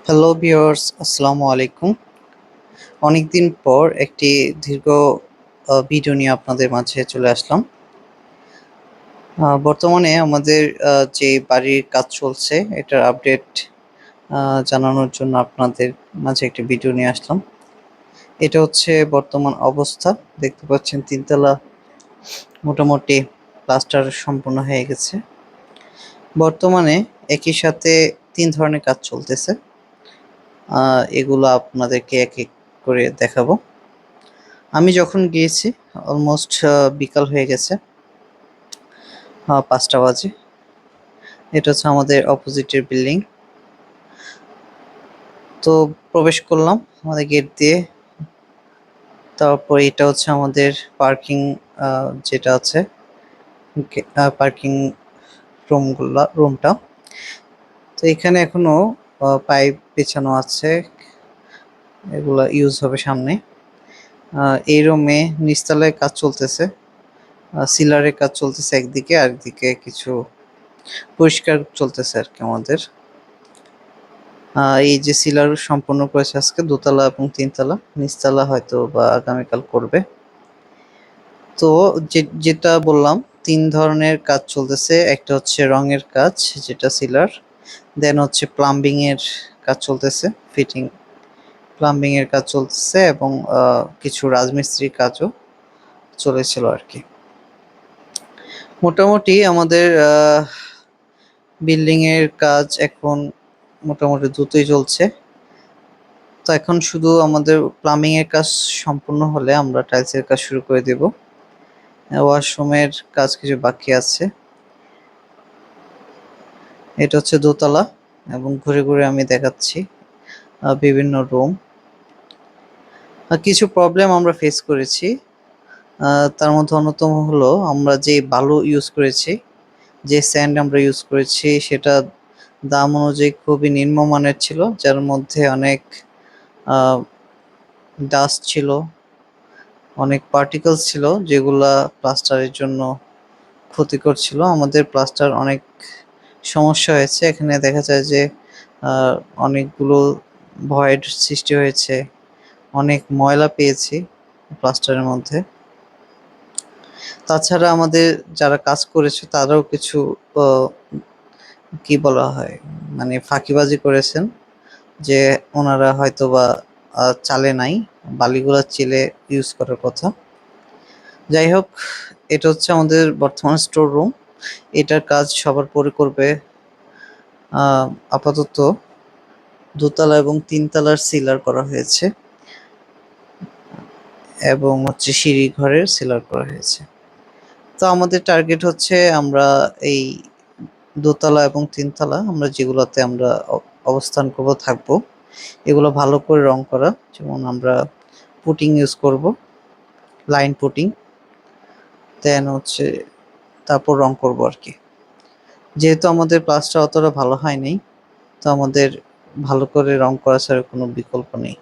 Hello viewers, আসসালামু আলাইকুম। অনেকদিন পর একটি দীর্ঘ ভিডিও নিয়ে আপনাদের মাঝে চলে আসলাম। বর্তমানে আমাদের যে বাড়ির কাজ চলছে এটার আপডেট জানানোর জন্য আপনাদের মাঝে একটি ভিডিও নিয়ে আসলাম। এটা হচ্ছে বর্তমান অবস্থা। দেখতে পাচ্ছেন ৩ তলা মোটামুটি প্লাস্টার সম্পূর্ণ হয়ে গেছে। বর্তমানে একই সাথে ৩ ধরনের কাজ চলতেছে। এগুলো আপনাদেরকে এক, এক করে দেখাবো। আমি যখন গিয়েছি অলমোস্ট বিকাল হয়ে গেছে, ৫টা বাজে। এটা হচ্ছে আমাদের অপোজিটের বিল্ডিং। তো প্রবেশ করলাম আমাদের গেট দিয়ে। তারপর এটা হচ্ছে আমাদের পার্কিং যেটা আছে পার্কিং রুমটা। তো এখানে এখনো পাইপ পেছানো আছে, এগুলা ইউজ হবে সামনে। এই রুমে নিচতলায় কাজ চলতেছে, সিলারের কাজ চলতেছে একদিকে, আরেকদিকে কিছু পরিষ্কার চলতেছে আর কি আমাদের। এই যে সিলার সম্পূর্ণ করেছে আজকে ২ তলা এবং ৩ তলা, নিচতলা হয়তো বা আগামীকাল করবে। তো যেটা বললাম ৩ ধরনের কাজ চলতেছে। একটা হচ্ছে রঙের কাজ যেটা সিলার, দেন হচ্ছে প্লাম্বিং এর কাজ চলতেছে, ফিটিং প্লাম্বিং এর কাজ চলতেছে এবং কিছু রাজমিস্ত্রির কাজও চলেছিল আর কি। মোটামুটি আমাদের বিল্ডিং এর কাজ এখন মোটামুটি দ্রুতই চলছে। তো এখন শুধু আমাদের প্লাম্বিং এর কাজ সম্পূর্ণ হলে আমরা টাইলসের কাজ শুরু করে দেব। ওয়াশরুমের কাজ কিছু বাকি আছে। এটা হচ্ছে দোতলা এবং ঘুরে ঘুরে আমি দেখাচ্ছি বিভিন্ন রুম। কিছু প্রবলেম আমরা ফেস করেছি। তার মধ্যে অন্যতম হলো আমরা যে বালু ইউজ করেছি, যে স্যান্ড আমরা ইউজ করেছি সেটা দাম অনুযায়ী খুবই নিম্নমানের ছিল, যার মধ্যে অনেক ডাস্ট ছিল, অনেক পার্টিকেলস ছিল যেগুলা প্লাস্টারের জন্য ক্ষতিকর ছিল। আমাদের প্লাস্টার অনেক সমস্যা হয়েছে। এখানে দেখা যায় যে অনেকগুলো ভয়েড সৃষ্টি হয়েছে, অনেক ময়লা পেয়েছি প্লাস্টারের মধ্যে। তাছাড়া আমাদের যারা কাজ করেছে তারাও কিছু কি বলা হয়, মানে ফাঁকিবাজি করেছেন, যে ওনারা হয়তোবা চালে নাই, বালিগুলা চেলে ইউজ করার কথা। যাই হোক, এটা হচ্ছে আমাদের বর্তমান স্টোর রুম। এটার কাজ সবার পরে করবে। আপাতত ২ তলা এবং ৩ তলার সিলার করা হয়েছে এবং হচ্ছে সিঁড়ি ঘরের সিলার করা হয়েছে। তো আমাদের টার্গেট হচ্ছে আমরা এই ২ তলা এবং ৩ তলা আমরা যেগুলোতে আমরা অবস্থান করব, থাকবো, এগুলো ভালো করে রং করা। যেমন আমরা পুটিং ইউজ করব, লাইন পুটিং, দেন হচ্ছে তারপর রং করব আর কি। যেহেতু আমাদের প্লাসটা অতটা ভালো হয় নাই, তো আমাদের ভালো করে রং করা ছাড়া কোনো বিকল্প নেই।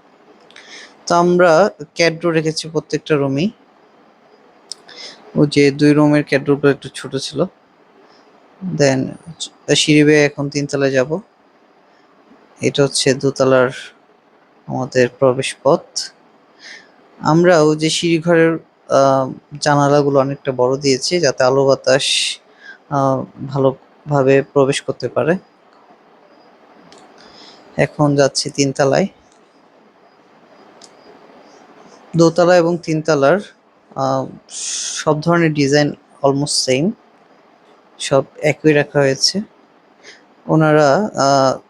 তো আমরা ক্যাডরো রেখেছি প্রত্যেকটা রুমেই। ওই যে ২ রুমের ক্যাডরোগুলো একটু ছোট ছিল। দেন সিঁড়ি বেয়ে এখন ৩ তলায় যাব। এটা হচ্ছে ২ তলার আমাদের প্রবেশ পথ। আমরা ওই যে সিঁড়ি ঘরের জানালাগুলো অনেকটা বড় দিয়েছি যাতে আলো বাতাস ভালোভাবে প্রবেশ করতে পারে। এখন যাচ্ছি ৩ তলায়। দোতলা এবং ৩ তলার সব ধরনের ডিজাইন অলমোস্ট সেম, সব একই রাখা হয়েছে। ওনারা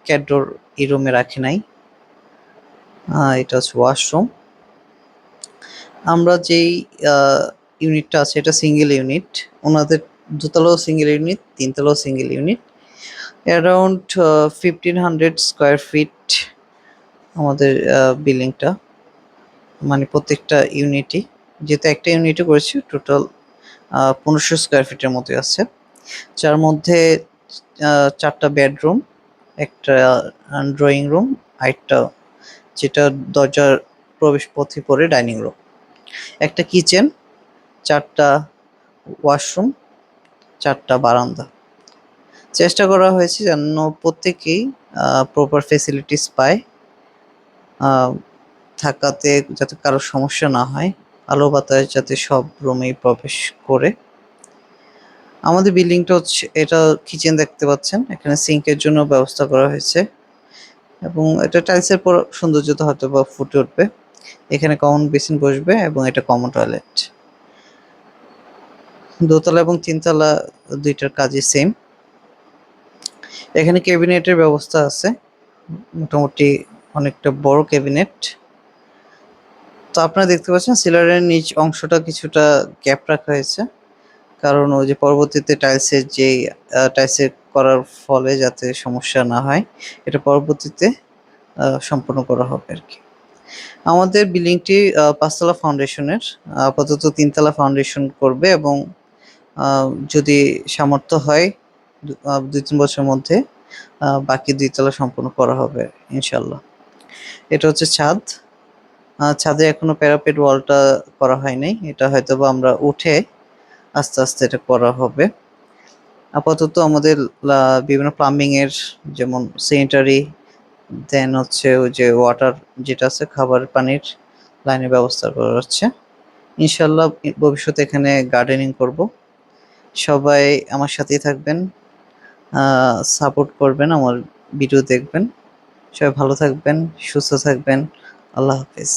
ক্যাডোর এই রুমে রাখে নাই। এটা হচ্ছে ওয়াশরুম। আমরা যেই ইউনিটটা আছে এটা সিঙ্গেল ইউনিট। ওনাদের দোতলাও সিঙ্গেল ইউনিট, ৩ তলাও single unit. Around 1500 square feet আমাদের বিল্ডিংটা, মানে প্রত্যেকটা ইউনিটই। যেহেতু একটা ইউনিটে করেছি টোটাল ১৫০০ স্কোয়ার ফিটের মতোই আছে, যার মধ্যে ৪টা বেডরুম, একটা ড্রয়িং রুম, আরেকটা যেটা দরজার প্রবেশ পথে পড়ে ডাইনিং রুম, একটা কিচেন, ৪টা ওয়াশরুম, ৪টা বারান্দা। চেষ্টা করা হয়েছে যেন প্রত্যেকেই প্রপার ফেসিলিটিস পায়, আহ, থাকাতে যাতে কারো সমস্যা না হয়, আলো বাতাস যাতে সব রুমেই প্রবেশ করে। আমাদের বিল্ডিংটা হচ্ছে, এটা কিচেন দেখতে পাচ্ছেন, এখানে সিঙ্কের জন্য ব্যবস্থা করা হয়েছে এবং এটা টাইলসের পর সৌন্দর্যতা হয়তো বা ফুটে উঠবে। এখানে কমন বেসিন বসবে এবং এটা কমন টয়লেট। দোতলা এবং তিনতলা দুইটার কাজই সেম। এখানে ক্যাবিনেটের ব্যবস্থা আছে, মোটামুটি অনেকটা বড় ক্যাবিনেট। তো আপনারা দেখতে পাচ্ছেন সিলারের নিচ অংশটা কিছুটা গ্যাপ রাখা হয়েছে, কারণ ওই যে পরবর্তীতে টাইলসের করার ফলে যাতে সমস্যা না হয়, এটা পরবর্তীতে সম্পূর্ণ করা হবে আর কি। আমাদের বিল্ডিংটি ৫ তলা ফাউন্ডেশনের, আপাতত ৩ তলা ফাউন্ডেশন করবে এবং যদি সামর্থ্য হয় ২-৩ বছরের মধ্যে বাকি ২ তলা সম্পূর্ণ করা হবে ইনশাআল্লাহ। এটা হচ্ছে ছাদ। ছাদে এখনো প্যারাপেট ওয়ালটা করা হয় নাই। এটা হয়তোবা আমরা উঠে আস্তে, আস্তে এটা করা হবে। আপাতত আমাদের বিভিন্ন প্লাম্বিং এর, যেমন স্যানিটারি, দেন হচ্ছে ওই যে ওয়াটার যেটা আছে খাবার পানির লাইনের ব্যবস্থা করা হচ্ছে। ইনশাআল্লাহ ভবিষ্যতে এখানে গার্ডেনিং করব। সবাই আমার সাথেই থাকবেন, সাপোর্ট করবেন, আমার ভিডিও দেখবেন। সবাই ভালো থাকবেন, সুস্থ থাকবেন। আল্লাহ হাফেজ।